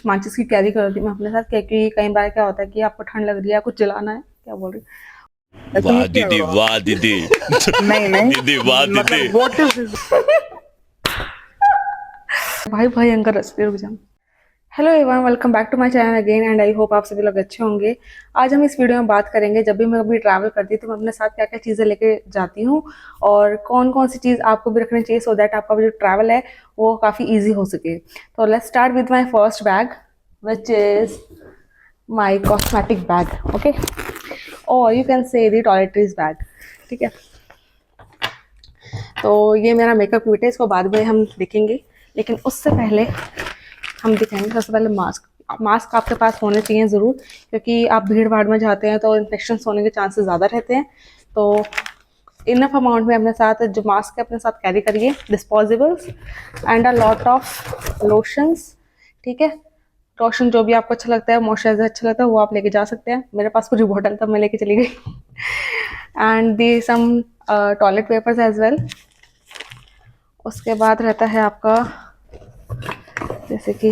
माचिस की कैरी करती हूँ मैं अपने साथ, क्योंकि कई बार क्या होता है कि आपको ठंड लग रही है, कुछ जलाना है, क्या बोल रही ऐसे वाह मत किया दीदी, करो आप। वाह दीदी। नहीं नहीं, दीदी वाह दीदी। मतलब व्हाट इज दिस। भाई भयंकर रेसिपी, रुक जाओ। Hello everyone, welcome back to my channel again and I hope आप सभी लोग अच्छे होंगे। आज हम इस वीडियो में बात करेंगे, जब भी मैं कभी ट्रैवल करती हूँ तो मैं अपने साथ क्या क्या चीज़ें लेके जाती हूँ और कौन कौन सी चीज़ आपको भी रखनी चाहिए सो दैट आपका जो ट्रैवल है वो काफ़ी ईजी हो सके। तो let's start with my first bag which is my cosmetic bag, okay, और you can say the toiletries bag, ठीक है। तो ये मेरा मेकअप किट है, इसको बाद में हम देखेंगे, लेकिन उससे पहले हम दिखाएंगे सबसे पहले मास्क। मास्क आपके पास होने चाहिए ज़रूर, क्योंकि आप भीड़ भाड़ में जाते हैं तो इन्फेक्शन होने के चांसेस ज़्यादा रहते हैं। तो इनफ अमाउंट में अपने साथ जो मास्क है अपने साथ कैरी करिए, disposables and a lot of lotions, ठीक है। लोशन जो भी आपको अच्छा लगता है, मॉइस्चराइजर अच्छा लगता है, वो आप लेके जा सकते हैं। मेरे पास पूरी बॉटल तब मैं लेके चली गई and the some toilet papers as well. उसके बाद रहता है आपका, जैसे कि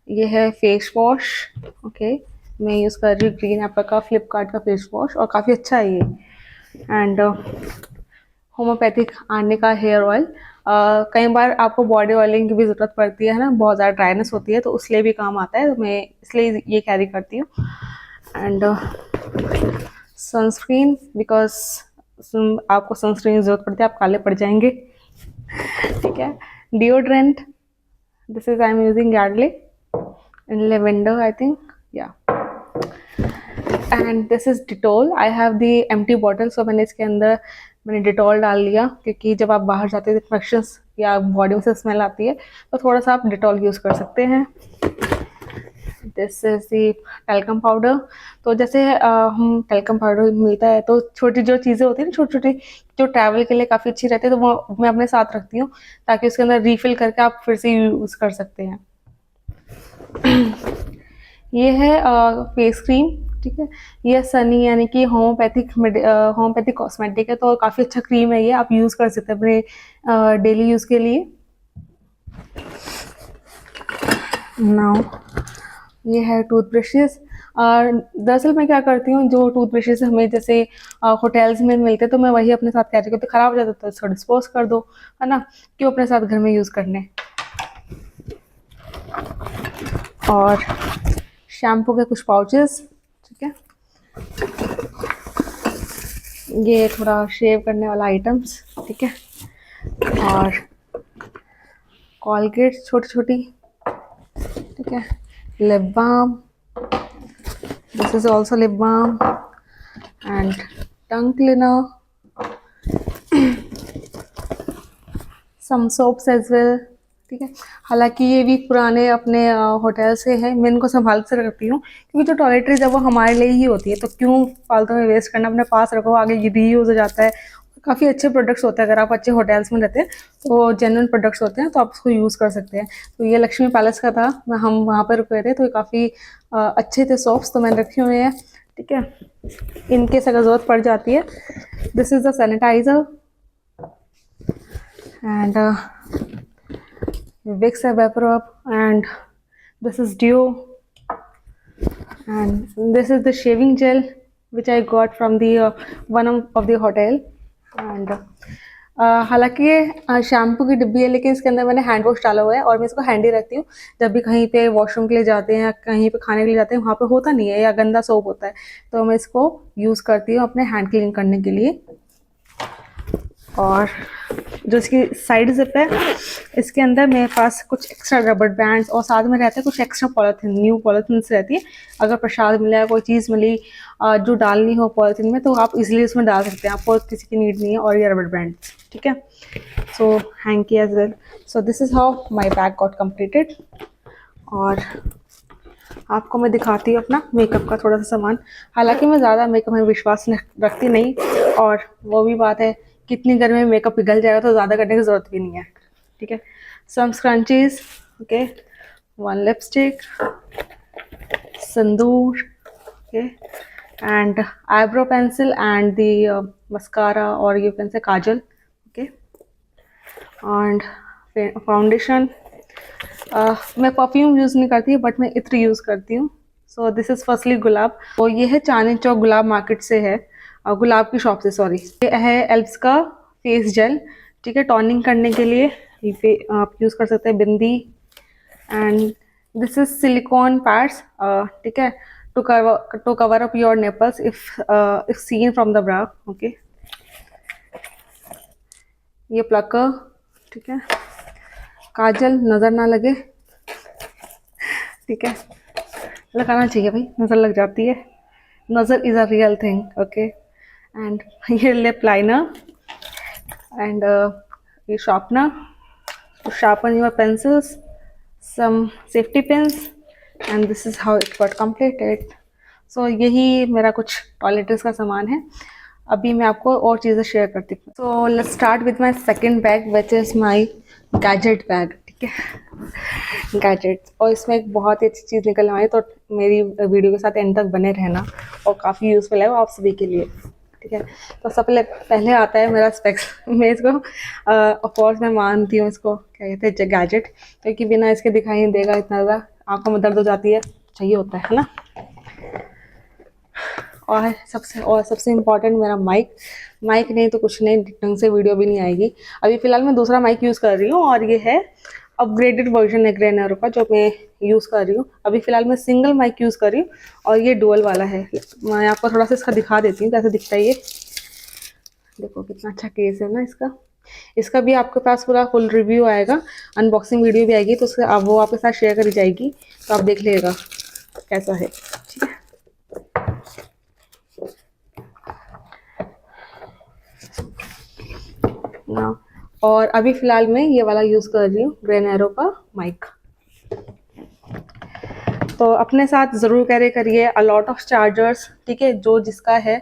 ये है फेस वॉश, ओके, मैं यूज़ कर रही हूँ ग्रीन एप्पल का, फ्लिपकार्ट का फेस वॉश, और काफ़ी अच्छा है ये। एंड होम्योपैथिक आने का हेयर ऑयल। कई बार आपको बॉडी ऑयलिंग की भी ज़रूरत पड़ती है ना, बहुत ज़्यादा ड्राइनेस होती है, तो उसलिए भी काम आता है, तो मैं इसलिए ये कैरी करती हूँ। एंड सनस्क्रीन, बिकॉज आपको सनस्क्रीन की ज़रूरत पड़ती है, आप काले पड़ जाएंगे, ठीक है। Deodorant, this is I am using Yardley in lavender, I think, yeah. And this is Dettol. I have the empty bottle, so मैंने इसके अंदर डिटॉल डाल लिया, क्योंकि जब आप बाहर जाते हैं इन्फेक्शंस या बॉडी में से स्मेल आती है तो थोड़ा सा आप डिटॉल यूज़ कर सकते हैं। This is the talcum powder. तो जैसे हम टेल्कम पाउडर मिलता है तो छोटी जो चीज़ें होती है ना, छोटी छोटी, जो ट्रैवल के लिए काफ़ी अच्छी रहती है, तो वो मैं अपने साथ रखती हूँ ताकि उसके अंदर रीफिल करके आप फिर से यूज़ कर सकते हैं। ये है फेस क्रीम, ठीक है। ये सनी यानी कि होम्योपैथिक कॉस्मेटिक है, तो काफ़ी अच्छा क्रीम है ये, आप यूज़ कर सकते हैं अपने डेली यूज़ के लिए। नाउ ये है टूथब्रशेस। दरअसल मैं क्या करती हूँ, जो टूथब्रशेस हमें जैसे होटल्स में मिलते हैं तो मैं वही अपने साथ कैरी करती हूँ। ख़राब हो जाता तो इसको डिस्पोज कर दो, है ना, क्यों अपने साथ घर में यूज़ करने। और शैम्पू के कुछ पाउचेस, ठीक है। ये थोड़ा शेव करने वाला आइटम्स, ठीक है। और कॉलगेट छोटी छोटी, ठीक है। Lip balm, this is also lip balm and tongue cleaner, some soaps as well, ठीक है। हालांकि ये भी पुराने अपने होटल से हैं, मैं इनको संभाल से रखती हूँ, क्योंकि जो टॉयलेटरीज है वो हमारे लिए ही होती है, तो क्यों फालतू में वेस्ट करना, अपने पास रखो, आगे रीयूज हो जाता है। काफ़ी अच्छे प्रोडक्ट्स होते हैं, अगर आप अच्छे होटल्स में रहते हैं तो जेन्युइन प्रोडक्ट्स होते हैं, तो आप उसको यूज़ कर सकते हैं। तो ये लक्ष्मी पैलेस का था, हम वहाँ पर रुके थे, तो ये काफ़ी अच्छे थे सोप्स, तो मैंने रखे हुए हैं, ठीक है, इनकेस अगर ज़रूरत पड़ जाती है। This is the sanitiser and Vicks Vaporub, and this is Duo, and this is the shaving gel which I got from the one of the hotel, and हालांकि ये शैम्पू की डिब्बी है, लेकिन इसके अंदर मैंने हैंड वॉश डाला हुआ है और मैं इसको हैंडी रखती हूँ। जब भी कहीं पे वॉशरूम के लिए जाते हैं या कहीं पे खाने के लिए जाते हैं, वहाँ पे होता नहीं है या गंदा सोप होता है, तो मैं इसको यूज़ करती हूँ अपने हैंड क्लीन करने के लिए। और जो इसकी साइड जिप है, इसके अंदर मेरे पास कुछ एक्स्ट्रा रबर बैंड्स और साथ में रहते हैं कुछ एक्स्ट्रा पॉलीथीन, न्यू पॉलीथीन रहती है। अगर प्रसाद मिला, कोई चीज़ मिली जो डालनी हो पॉलीथीन में, तो आप इजीली इसमें डाल सकते हैं, आपको किसी की नीड नहीं है। और ये रबर बैंड, ठीक है, so hanky as well. So this is how my bag got completed. और आपको मैं दिखाती हूँ अपना मेकअप का थोड़ा सा सामान। हालांकि मैं ज़्यादा मेकअप में विश्वास रखती नहीं, और वो भी बात है, कितनी गर्मी में मेकअप पिघल जाएगा, तो ज़्यादा करने की ज़रूरत भी नहीं है, ठीक है। Some scrunchies, okay, one lipstick, sindoor, okay, and eyebrow pencil and the mascara, और you can say kajal, okay, and foundation, मैं परफ्यूम यूज़ नहीं करती बट मैं इत्र यूज़ करती हूँ। So this is firstly gulab. तो ये है चांदनी चौक गुलाब मार्केट से है, गुलाब की शॉप से, सॉरी। ये है एल्प्स का फेस जेल, ठीक है, टॉनिंग करने के लिए ये आप यूज़ कर सकते हैं। Bindi, and this is silicone pads, ठीक है, to cover up your nipples if seen from the bra, okay. ये प्लकर, ठीक है, काजल नज़र ना लगे, ठीक है, लगाना चाहिए भाई, नज़र लग जाती है, नज़र is a real thing, okay. And ये लिप लाइनर, एंड ये sharpener to sharpen your pencils, some safety pins, and this is how it got completed. So यही मेरा कुछ टॉयलेटरीज का सामान है। अभी मैं आपको और चीज़ें शेयर करती हूँ। सो let's start with my second bag which is my gadget bag, ठीक है, गैजेट्स। और इसमें एक बहुत ही अच्छी चीज़ निकल आई, तो मेरी वीडियो के साथ एंड तक बने रहना, और काफ़ी यूज़फुल है वो आप सभी के लिए, ठीक है। तो सबसे पहले आता है मेरा स्पेक्स। मैं इसको ऑफकोर्स मैं मानती हूँ इसको क्या कहते हैं, गैजेट, क्योंकि बिना इसके दिखाई नहीं देगा, इतना ज़्यादा आंखों में दर्द हो जाती है, चाहिए होता है ना। और सबसे इम्पॉर्टेंट मेरा माइक। माइक नहीं तो कुछ नहीं, ढंग से वीडियो भी नहीं आएगी। अभी फ़िलहाल मैं दूसरा माइक यूज़ कर रही हूँ, और ये है अपग्रेडेड वर्जन है ग्रेनरो का, जो मैं यूज़ कर रही हूँ। अभी फ़िलहाल मैं सिंगल माइक यूज़ कर रही हूँ, और ये डुअल वाला है। मैं आपको थोड़ा सा इसका दिखा देती हूँ कैसे दिखता है ये। देखो कितना अच्छा केस है ना इसका। इसका भी आपके पास पूरा फुल रिव्यू आएगा, अनबॉक्सिंग वीडियो भी आएगी, तो उससे आप वो आपके साथ शेयर करी जाएगी, तो आप देख लीजिएगा कैसा है, ठीक है। ना, और अभी फ़िलहाल मैं ये वाला यूज़ कर रही हूँ, ग्रेनरो का माइक। तो अपने साथ ज़रूर कैरी करिए अ लॉट ऑफ चार्जर्स, ठीक है, जो जिसका है,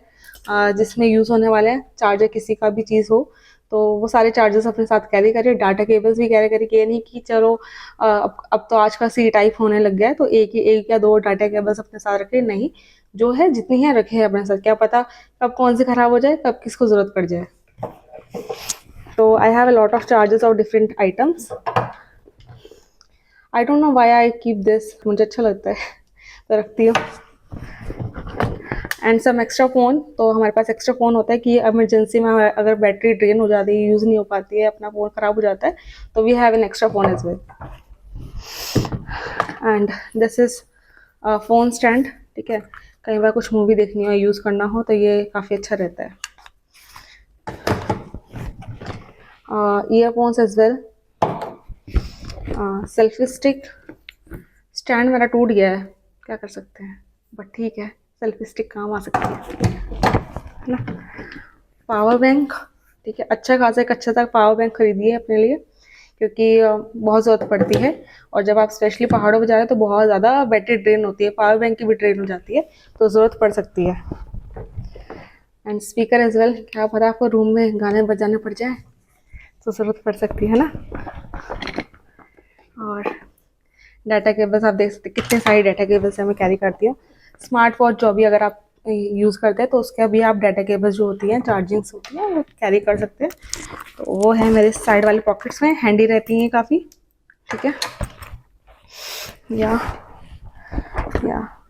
जिसमें यूज़ होने वाले हैं चार्जर, किसी का भी चीज़ हो तो वो सारे चार्जर्स अपने साथ कैरी करिए। डाटा केबल्स भी कैरी करिए, ये नहीं कि चलो अब तो आज का सी टाइप होने लग गया है तो एक या दो डाटा केबल्स अपने साथ रखें, नहीं, जो है जितनी है रखे अपने साथ, क्या पता कब कौन सी ख़राब हो जाए, कब किसको ज़रूरत पड़ जाए। तो I have a lot of chargers of different items. I don't know why I keep this, मुझे अच्छा लगता है तो रखती हूँ। एंड सम एक्स्ट्रा फ़ोन, तो हमारे पास एक्स्ट्रा फ़ोन होता है कि इमरजेंसी में अगर बैटरी ड्रेन हो जाती है, यूज़ नहीं हो पाती है, अपना फ़ोन ख़राब हो जाता है, तो we have an extra phone as well. And this is phone stand, ठीक है, कई बार कुछ मूवी देखनी हो, यूज़ करना हो तो ये काफ़ी अच्छा रहता है। Earphones as well. Selfie stick, stand मेरा टूट गया है, क्या कर सकते हैं, बट ठीक है, सेल्फी स्टिक काम आ सकती है ना। पावर बैंक, ठीक है, अच्छा खासा एक अच्छा सा पावर बैंक खरीदिए अपने लिए, क्योंकि बहुत ज़रूरत पड़ती है, और जब आप स्पेशली पहाड़ों पर जा रहे हैं तो बहुत ज़्यादा बैटरी ड्रेन होती है, पावर बैंक की भी ड्रेन हो जाती है, तो ज़रूरत पड़ सकती है। एंड स्पीकर एज वेल, क्या पता आपको रूम में गाने बजाने पड़ जाए तो ज़रूरत पड़ सकती है ना। और डाटा केबल्स आप देख सकते हैं कितने सारी डाटा केबल्स मैं कैरी करती हूँ। स्मार्ट वॉच जो भी अगर आप यूज़ करते हैं तो उसके भी आप डाटा केबल्स जो होती हैं, चार्जिंग्स होती हैं, वो कैरी कर सकते हैं, तो वो है मेरे साइड वाली पॉकेट्स में, हैंडी रहती हैं काफ़ी, ठीक है। या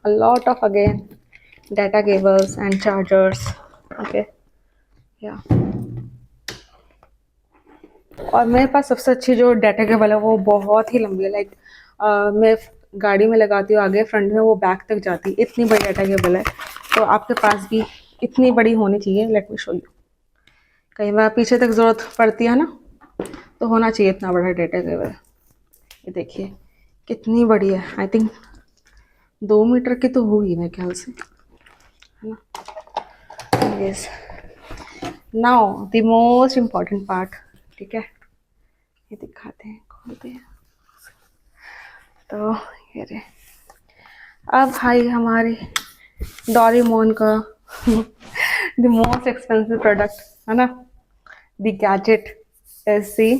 अ lot of again data cables and chargers, okay. या और मेरे पास सबसे अच्छी जो डाटा केबल है वो बहुत ही लंबी है, लाइक मैं गाड़ी में लगाती हूँ आगे फ्रंट में, वो बैक तक जाती है, इतनी बड़ी डाटा केबल है। तो आपके पास भी इतनी बड़ी होनी चाहिए, लेट मी शो यू। कई बार पीछे तक ज़रूरत पड़ती है ना, तो होना चाहिए इतना बड़ा डाटा केबल। ये देखिए कितनी बड़ी है, आई थिंक 2 मीटर की तो होगी मेरे ख्याल से, है ना। Yes, now the most important part, ठीक है, ये दिखाते हैं, खोलते हैं, तो ये रहे। अब भाई हमारे डोरेमोन का द मोस्ट एक्सपेंसिव प्रोडक्ट, है ना, द गैजेट इज दी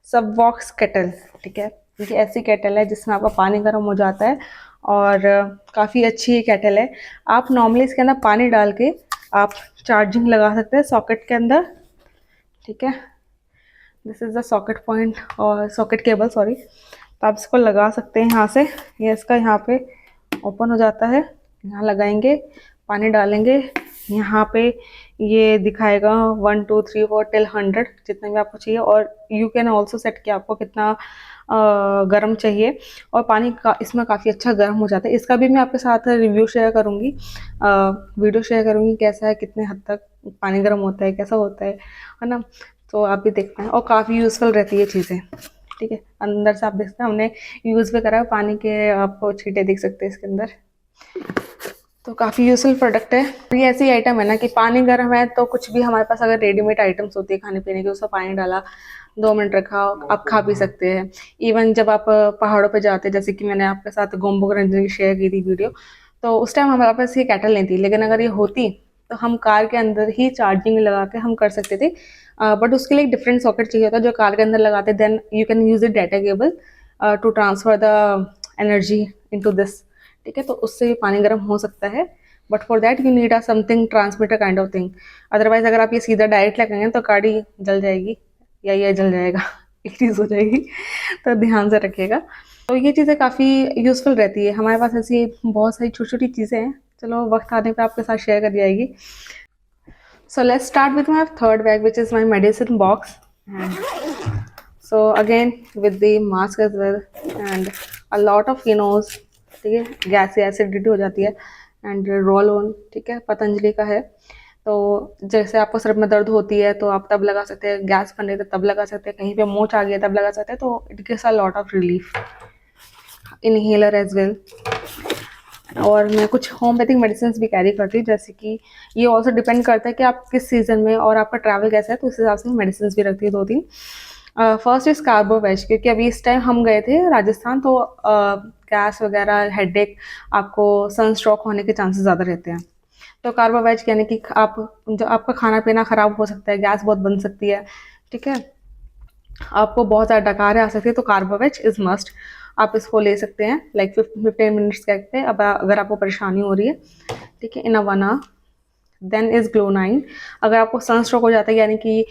सब बॉक्स केटल, ठीक है। ये ऐसी केटल है जिसमें आपका पानी गर्म हो जाता है, और काफ़ी अच्छी ये केटल है। आप नॉर्मली इसके अंदर पानी डाल के आप चार्जिंग लगा सकते हैं सॉकेट के अंदर, ठीक है। This is the socket point और सॉकेट केबल, सॉरी। तो आप इसको लगा सकते हैं यहाँ से। ये इसका यहाँ पे ओपन हो जाता है, यहाँ लगाएंगे, पानी डालेंगे, यहाँ पे ये दिखाएगा 1 2 3 4 टिल 100 जितना भी आपको चाहिए। और यू कैन ऑल्सो सेट किया आपको कितना गर्म चाहिए, और पानी का इसमें काफ़ी अच्छा गर्म हो जाता है। इसका भी मैं आपके साथ रिव्यू शेयर करूँगी, वीडियो शेयर करूँगी कैसा है, कितने हद तक पानी गर्म होता है, कैसा होता है ना। तो आप भी देखते हैं, और काफ़ी यूज़फुल रहती है चीज़ें, ठीक है। अंदर से आप देख सकते हैं, हमने यूज़ भी करा है, पानी के आपको छींटे देख सकते हैं इसके अंदर। तो काफ़ी यूज़फुल प्रोडक्ट है। ये ऐसी आइटम है ना कि पानी गर्म है तो कुछ भी हमारे पास अगर रेडीमेड आइटम्स होती है खाने पीने की, उसका पानी डाला, 2 मिनट रखा, आप खा पी सकते हैं। इवन जब आप पहाड़ों पे जाते हैं, जैसे कि मैंने आपके साथ गोम्बुक रंजन की शेयर की थी वीडियो, तो उस टाइम हमारे पास ये केटल नहीं थी, लेकिन अगर ये होती तो हम कार के अंदर ही चार्जिंग लगा के हम कर सकते थे। बट उसके लिए एक डिफरेंट सॉकेट चाहिए होता है जो कार के अंदर लगाते, then you can use the data cable to transfer the energy into this, ठीक है। तो उससे भी पानी गर्म हो सकता है, but for that you need a something transmitter kind of thing. Otherwise अगर आप ये सीधा डायरेक्ट लगाएंगे तो गाड़ी जल जाएगी या ये जल जाएगा, एक चीज़ हो जाएगी, तो ध्यान से रखिएगा। तो ये चीज़ें काफ़ी यूज़फुल रहती है। हमारे पास ऐसी बहुत सारी छोटी छोटी चीज़ें हैं, चलो वक्त आने पे आपके साथ शेयर कर जाएगी। So let's start with my third bag, which is my medicine box. And so again with the mask as well and a lot of phenos, ठीक है, गैस एसिडिटी हो जाती है, एंड रोल ऑन, ठीक है, पतंजलि का है। तो जैसे आपको सिर में दर्द होती है तो आप तब लगा सकते हैं, गैस बन रही है तब लगा सकते हैं, कहीं पे मोच आ गया तब लगा सकते हैं, तो it gives a lot of relief. Inhaler as well. और मैं कुछ होम्योपैथिक मेडिसिन भी कैरी करती हूँ, जैसे कि ये ऑल्सो डिपेंड करता है कि आप किस सीज़न में और आपका ट्रैवल कैसा है, तो उस हिसाब से मेडिसिन भी रखती है 2-3। फर्स्ट इज कार्बोवेज, क्योंकि अभी इस टाइम हम गए थे राजस्थान, तो गैस वगैरह, हेडेक, आपको सनस्ट्रोक होने के चांसेस ज़्यादा रहते हैं। तो कार्बोवेज यानी कि आप जो आपका खाना पीना ख़राब हो सकता है, गैस बहुत बन सकती है, ठीक है, आपको बहुत ज़्यादा डकारें आ सकती है, तो कार्बोवेज इज़ मस्ट। आप इसको ले सकते हैं लाइक 15 मिनट्स कहते हैं, अब अगर आपको परेशानी हो रही है, ठीक है, in a 1 hour. Then is ग्लो9। अगर आपको सनस्ट्रोक हो जाता है, यानी कि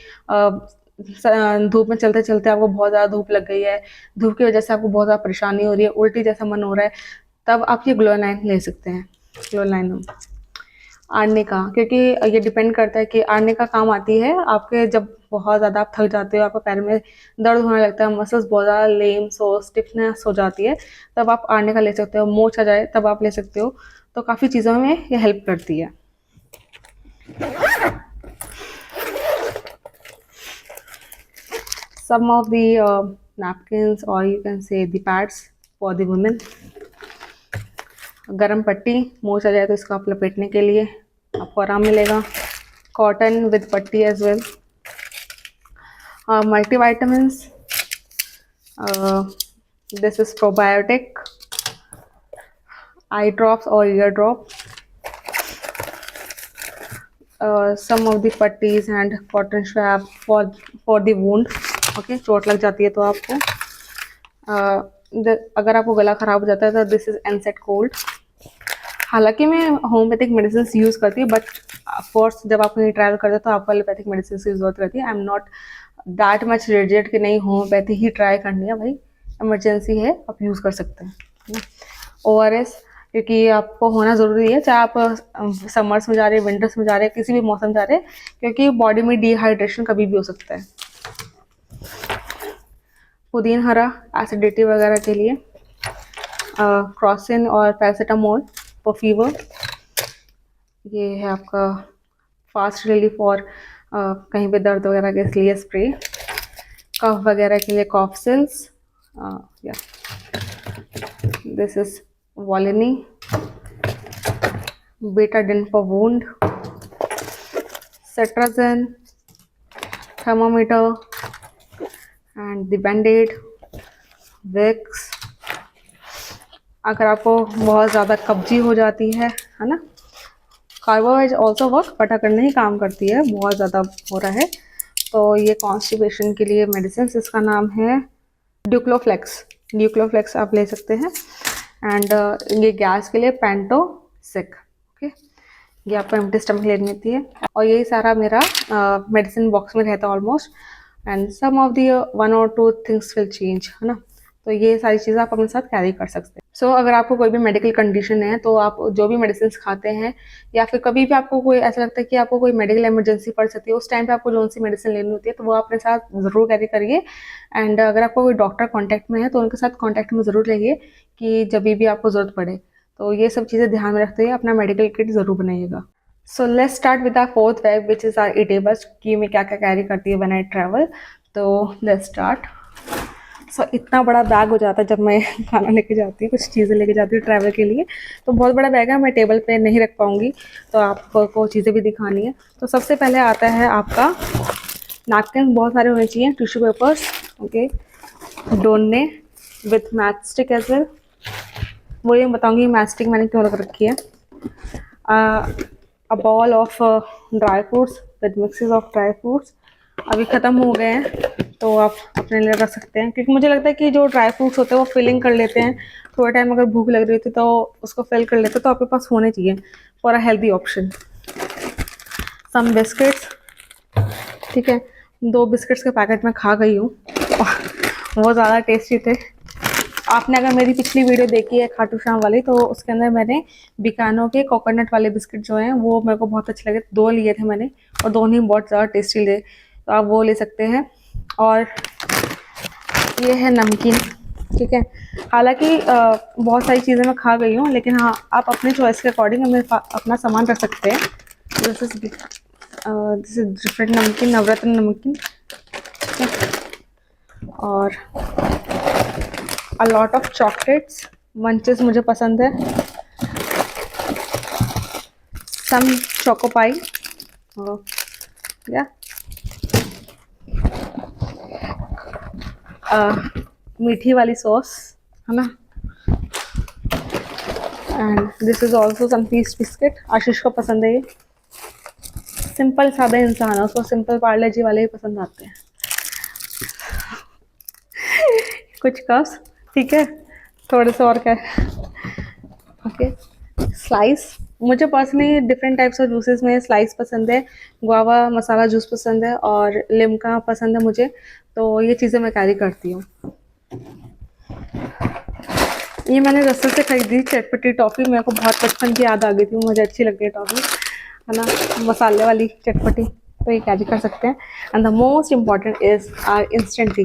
धूप में चलते चलते आपको बहुत ज़्यादा धूप लग गई है, धूप की वजह से आपको बहुत ज़्यादा परेशानी हो रही है, उल्टी जैसा मन हो रहा है, तब आप ये ग्लो9 ले सकते हैं। ग्लो9 आर्निका, क्योंकि ये डिपेंड करता है कि आर्निका काम आती है आपके जब बहुत ज़्यादा आप थक जाते हो, आपको पैर में दर्द होने लगता है, मसल्स बहुत ज़्यादा लेम्स हो, स्टिफनेस हो जाती है, तब आप आर्निका ले सकते हो। मोच आ जाए तब आप ले सकते हो। तो काफ़ी चीज़ों में ये हेल्प करती है। Some of the napkins, or you can say the pads for the women. गरम पट्टी, मोच आ जाए तो इसको आप लपेटने के लिए आपको आराम मिलेगा। Cotton with patti as well. Multivitamins, this is probiotic, eye drops और ear drop, some of the पट्टीज and cotton swab for the wound, okay, चोट लग जाती है तो आपको। अगर आपको गला ख़राब हो जाता है तो दिस इज़ एनसेट कोल्ड। हालांकि मैं होम्योपैथिक मेडिसिन यूज़ करती हूँ, बट ऑफकोर्स जब आप कहीं ट्रैवल करते हो तो आपको एलोपैथिक मेडिसिन की ज़रूरत रहती है। I am not that much rigid कि नहीं होम्योपैथी ही ट्राई करनी है, भाई इमरजेंसी है आप यूज़ कर सकते हैं। ORS, क्योंकि आपको होना ज़रूरी है, चाहे आप समर्स में जा रहे हैं, विंटर्स में जा रहे हैं, किसी भी मौसम जा रहे हैं, क्योंकि बॉडी में डिहाइड्रेशन कभी भी हो सकता है। पुदीन हरा, एसिडिटी वगैरह के लिए। क्रॉसिन और पैरासीटामोल फॉर फीवर। ये है आपका फास्ट रिलीफ और कहीं पे दर्द वगैरह के लिए स्प्रे। कफ वगैरह के लिए कॉफ सिल्स, या this is Volini. Betadine for wound. Cetirizine, thermometer and the bandaid, Vicks. अगर आपको बहुत ज़्यादा कब्जी हो जाती है ना, कार्बोवेज ऑल्सो वर्क, बट अगर नहीं काम करती है, बहुत ज़्यादा हो रहा है, तो ये कॉन्स्टिपेशन के लिए मेडिसिन, इसका नाम है ड्यूक्लोफ्लेक्स। ड्यूक्लोफ्लेक्स आप ले सकते हैं। एंड ये गैस के लिए पेंटोसिक, ओके, ये आपको एम्प्टी स्टमक लेनी होती है। और यही सारा मेरा मेडिसिन बॉक्स में रहता है almost. And some of the 1 or 2 things will change, है ना। तो ये सारी चीज़ें आप अपने साथ कैरी कर सकते हैं। सो अगर आपको कोई भी मेडिकल कंडीशन है तो आप जो भी मेडिसिन खाते हैं या फिर कभी भी आपको कोई ऐसा लगता है कि आपको कोई मेडिकल इमरजेंसी पड़ सकती है, उस टाइम पे आपको जो सी मेडिसिन लेनी होती है तो वो अपने साथ ज़रूर कैरी करिए। एंड अगर आपको कोई डॉक्टर कॉन्टैक्ट में है तो उनके साथ कॉन्टैक्ट में ज़रूर रहिए कि जब भी आपको ज़रूरत पड़े। तो ये सब चीज़ें ध्यान में रखते हुए अपना मेडिकल किट ज़रूर बनाइएगा। So let's start with our fourth bag which is our eatables, कि मैं क्या क्या कैरी करती है व्हेन आई ट्रैवल। तो लेट्स स्टार्ट। सो इतना बड़ा बैग हो जाता है जब मैं खाना लेके जाती हूँ, कुछ चीज़ें लेके जाती हूँ ट्रैवल के लिए, तो बहुत बड़ा बैग है, मैं टेबल पे नहीं रख पाऊँगी, तो आपको चीज़ें भी दिखानी है। तो सबसे पहले आता है आपका नैपकिन, बहुत सारे होने चाहिए, टिश्यू पेपर्स, ओके, डोने with match stick as well. वो ये बताऊँगी मैच स्टिक मैंने क्यों रख रखी है। A ball of dry fruits with mixes of dry fruits, अभी ख़त्म हो गए हैं तो आप अपने लिए रख सकते हैं, क्योंकि मुझे लगता है कि जो ड्राई फ्रूट्स होते हैं वो फिलिंग कर लेते हैं, थोड़ा टाइम अगर भूख लग रही होती तो उसको फिल कर लेते, तो आपके पास होने चाहिए for a healthy option. Some biscuits, ठीक है, 2 बिस्किट्स के पैकेट में खा गई हूँ, वो ज़्यादा टेस्टी थे। आपने अगर मेरी पिछली वीडियो देखी है खाटू श्याम वाली, तो उसके अंदर मैंने बिकानो के कोकोनट वाले बिस्किट जो हैं वो मेरे को बहुत अच्छे लगे, 2 लिए थे मैंने और दोनों ही बहुत ज़्यादा टेस्टी लगे, तो आप वो ले सकते हैं। और ये है नमकीन, ठीक है, हालांकि बहुत सारी चीज़ें मैं खा गई हूँ, लेकिन हाँ आप अपने चॉइस के अकॉर्डिंग हमें अपना सामान रख सकते हैं। दिस इज डिफरेंट नमकीन, नवरत्न नमकीन, ठीक है, और अ लॉट ऑफ चॉकलेट्स, मंचेस मुझे पसंद है, सम चोकोपाई, या मीठी वाली सॉस, है ना, and this is also some piece biscuit, Ashish को पसंद है ये, सिंपल सादा इंसान है, उसको सिंपल पार्ले जी वाले ही पसंद आते हैं। कुछ कप्स, ठीक है, थोड़े से और क्या, ओके, स्लाइस, मुझे personally different types of juices में स्लाइस पसंद है, गुआवा मसाला जूस पसंद है और लिम्का पसंद है मुझे, तो ये चीज़ें मैं कैरी करती हूँ। ये मैंने रस्ते से खरीदी चटपटी टॉफ़ी, मेरे को बहुत बचपन की याद आ गई थी, मुझे अच्छी लगती है टॉफ़ी, है ना, मसाले वाली चटपटी, तो ये कैरी कर सकते हैं। And the most important is our instant tea,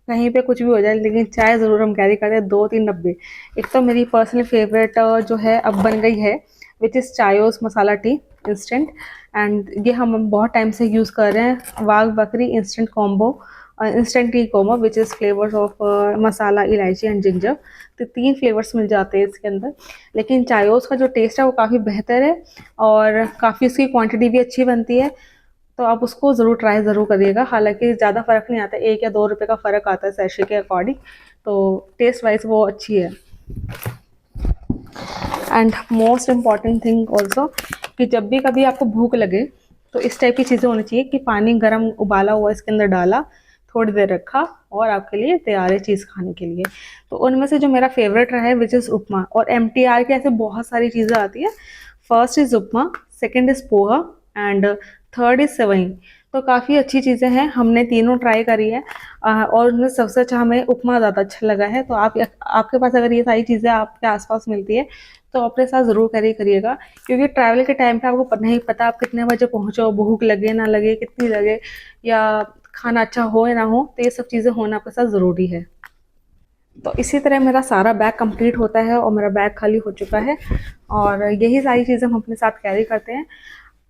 कहीं पे कुछ भी हो जाए लेकिन चाय ज़रूर हम कैरी करें, 2-3 डब्बे। एक तो मेरी पर्सनल फेवरेट जो है अब बन गई है, which is Chaayos masala T instant, and ये हम बहुत टाइम से यूज़ कर रहे हैं, Wagh Bakri instant combo, instant tea combo which is flavours of masala, elaichi and ginger, तो 3 फ्लेवर्स मिल जाते हैं इसके अंदर। लेकिन चायोस का जो टेस्ट है वो काफ़ी बेहतर है और काफ़ी उसकी क्वांटिटी भी अच्छी बनती है, तो आप उसको ज़रूर ट्राई ज़रूर करिएगा। हालांकि ज़्यादा फ़र्क नहीं आता, 1 या 2 रुपये का फ़र्क आता है सैशे के अकॉर्डिंग, तो टेस्ट वाइज वो अच्छी है। And most important thing also, कि जब भी कभी आपको भूख लगे तो इस टाइप की चीज़ें होनी चाहिए कि पानी गर्म उबाला हुआ इसके अंदर डाला, थोड़ी देर रखा और आपके लिए तैयार है चीज़ खाने के लिए। तो उनमें से जो मेरा फेवरेट रहा है विच इज़ उपमा, और MTR के ऐसे बहुत सारी चीज़ें आती है, first is upma, second is poha and third is sevai, तो काफ़ी अच्छी चीज़ें हैं, हमने तीनों ट्राई करी है और उनमें सबसे अच्छा हमें उपमा ज़्यादा अच्छा लगा है। तो आपके पास अगर ये सारी चीज़ें आपके आसपास मिलती है तो अपने साथ ज़रूर कैरी करिएगा, क्योंकि ट्रैवल के टाइम पे आपको नहीं पता आप कितने बजे पहुँचो, भूख लगे ना लगे, कितनी लगे, या खाना अच्छा हो या ना हो, तो ये सब चीज़ें होना आपके साथ ज़रूरी है। तो इसी तरह मेरा सारा बैग कंप्लीट होता है और मेरा बैग खाली हो चुका है, और यही सारी चीज़ें हम अपने साथ कैरी करते हैं।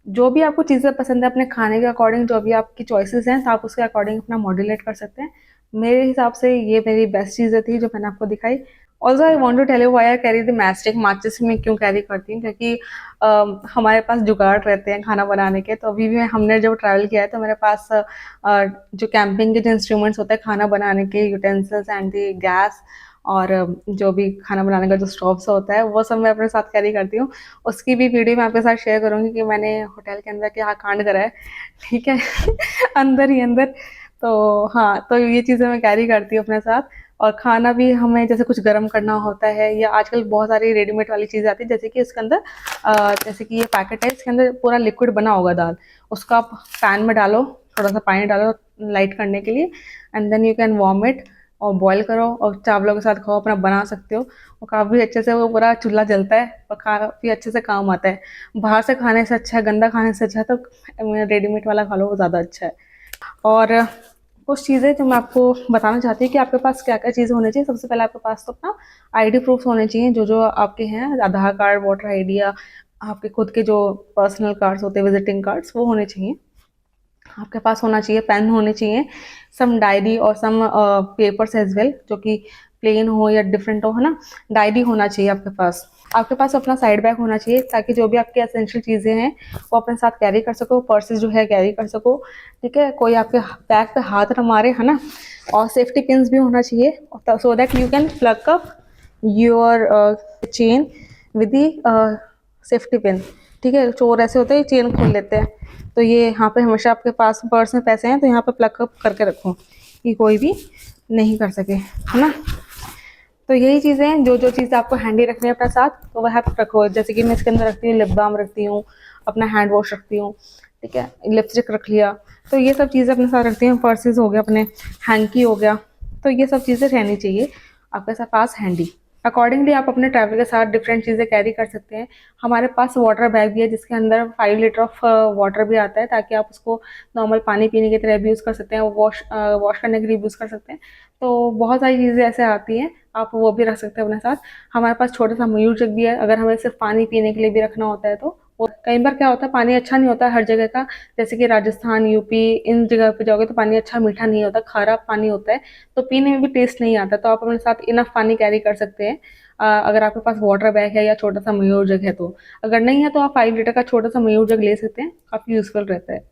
जो भी आपको चीज़ें पसंद है अपने खाने के अकॉर्डिंग, जो भी आपकी चॉइसेस हैं, तो आप उसके अकॉर्डिंग अपना मॉड्यूलेट कर सकते हैं। मेरे हिसाब से ये मेरी बेस्ट चीज़ें थी जो मैंने आपको दिखाई। Also I want to tell you why I carry the matchstick, माचिस में क्यों कैरी करती हूँ, क्योंकि हमारे पास जुगाड़ रहते हैं खाना बनाने के। तो अभी भी हमने जब ट्रैवल किया है तो मेरे पास जो कैंपिंग के जो इंस्ट्रूमेंट्स होते हैं खाना बनाने के, यूटेंसिल्स एंड दी गैस, और जो भी खाना बनाने का जो स्टोव्स होता है वो सब मैं अपने साथ कैरी करती हूँ। उसकी भी वीडियो मैं आपके साथ शेयर करूँगी कि मैंने होटल के अंदर क्या कांड करा है, ठीक है अंदर ही अंदर। तो हाँ, तो ये चीज़ें मैं कैरी करती हूँ अपने साथ। और खाना भी हमें जैसे कुछ गर्म करना होता है, या आजकल बहुत सारी रेडीमेड वाली चीज़ें आती है, जैसे कि इसके अंदर जैसे कि ये पैकेट है, इसके अंदर पूरा लिक्विड बना होगा दाल, उसको आप पैन में डालो, थोड़ा सा पानी डालो लाइट करने के लिए, and then you can warm it और बॉईल करो और चावलों के साथ खाओ, अपना बना सकते हो। और काफ़ी अच्छे से वो पूरा चूल्हा जलता है और काफ़ी अच्छे से काम आता है। बाहर से खाने से अच्छा है, गंदा खाने से अच्छा है तो रेडीमेड वाला खा लो, वो ज़्यादा अच्छा है। और कुछ चीज़ें जो मैं आपको बताना चाहती हूँ कि आपके पास क्या क्या चीज़ें होनी चाहिए। सबसे पहले आपके पास तो अपना आईडी प्रूफ होने चाहिए, जो जो आपके हैं, आधार कार्ड, वोटर आईडी या आपके खुद के जो पर्सनल कार्ड्स होते हैं, विजिटिंग कार्ड्स, वो होने चाहिए। आपके पास होना चाहिए पेन होने चाहिए, सम डायरी और सम पेपर्स एज वेल, जो कि प्लेन हो या डिफरेंट हो, है ना। डायरी होना चाहिए आपके पास। आपके पास अपना साइड बैग होना चाहिए ताकि जो भी आपकी एसेंशियल चीज़ें हैं वो अपने साथ कैरी कर सको, पर्सेस जो है कैरी कर सको, ठीक है, कोई आपके बैग पे हाथ न मारे, है ना। और सेफ्टी पिन्स भी होना चाहिए so that you can plug up your chain with the safety pin, ठीक है। चोर ऐसे होते हैं चेन खोल लेते हैं, तो ये यहाँ पे हमेशा आपके पास पर्स में पैसे हैं तो यहाँ पे प्लग अप करके रखो कि कोई भी नहीं कर सके, है ना। तो यही चीज़ें हैं, जो जो चीज़ आपको हैंडी रखनी है अपने साथ तो वह आप रखो। जैसे कि मैं इसके अंदर रखती हूँ लिप बाम रखती हूँ, अपना हैंड वॉश रखती हूँ, ठीक है, लिपस्टिक रख लिया, तो ये सब चीज़ें अपने साथ रखती हूँ। पर्सेस हो गया, अपने हैंकी हो गया, तो ये सब चीज़ें रहनी चाहिए आपके पास हैंडी। अकॉर्डिंगली आप अपने ट्रैवल के साथ डिफरेंट चीज़ें कैरी कर सकते हैं। हमारे पास वाटर बैग भी है जिसके अंदर 5 लीटर ऑफ वाटर भी आता है, ताकि आप उसको नॉर्मल पानी पीने की तरह भी यूज़ कर सकते हैं, वॉश करने के लिए यूज़ कर सकते हैं। तो बहुत सारी चीज़ें ऐसे आती हैं, आप वो भी रख सकते हैं अपने साथ। हमारे पास छोटा सा मयूर जग भी है, अगर हमें सिर्फ पानी पीने के लिए भी रखना होता है तो। और कई बार क्या होता है, पानी अच्छा नहीं होता है हर जगह का। जैसे कि राजस्थान, यूपी, इन जगह पे जाओगे तो पानी अच्छा मीठा नहीं होता, खारा पानी होता है, तो पीने में भी टेस्ट नहीं आता। तो आप अपने साथ इनफ पानी कैरी कर सकते हैं अगर आपके पास वाटर बैग है या छोटा सा मयूर जग है तो। अगर नहीं है तो आप 5 लीटर का छोटा सा मयूर जग ले सकते हैं, काफ़ी यूजफुल रहता है।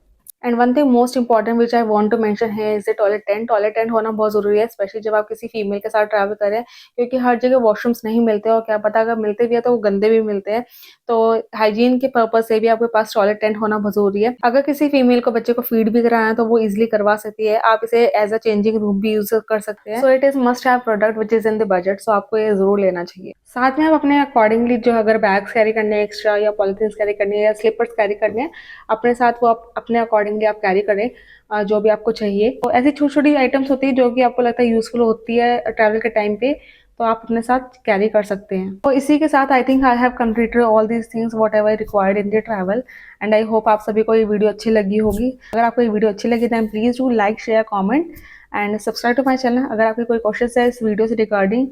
And one thing most important which I want to mention है is the toilet tent. Toilet tent होना बहुत ज़रूरी है, स्पेशली जब आप किसी फीमेल के साथ ट्रैवल करें, क्योंकि हर जगह वॉशरूम्स नहीं मिलते और क्या पता अगर मिलते भी है तो वो गंदे भी मिलते हैं। तो हाइजीन के पर्पज से भी आपके पास टॉयलेट टेंट होना बहुत ज़रूरी है। अगर किसी फीमेल को बच्चे को फीड भी कराना है तो वो इजिली करवा सकती है, आप इसे एज अ चेंजिंग रूम भी यूज कर सकते हैं। So it is must have product which is in the budget, so आपको ये जरूर लेना चाहिए। साथ में आप अपने अकॉर्डिंगली जो अगर बैग्स कैरी करने हैं एक्स्ट्रा, या पॉलिथीन्स कैरी करनी है, या स्लीपर्स कैरी करने हैं अपने साथ, वो आप अपने अकॉर्डिंगली आप कैरी करें जो भी आपको चाहिए। तो ऐसी छोटी छोटी आइटम्स होती है जो कि आपको लगता है यूजफुल होती है ट्रैवल के टाइम पे, तो आप अपने साथ कैरी कर सकते हैं। तो इसी के साथ I think I have completed all these things what ever required in the travel, and I hope आप सभी को ये वीडियो अच्छी लगी होगी। अगर आपको ये वीडियो अच्छी लगी then please do like, share, comment and subscribe to my channel. अगर आपके कोई क्वेश्चन है इस वीडियो से रिगार्डिंग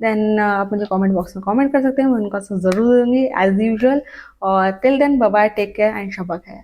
देन आप मुझे कमेंट बॉक्स में कमेंट कर सकते हैं, मैं उनका ज़रूर दूंगी एज यूजुअल। और till then bye bye, take care and शबा खैर।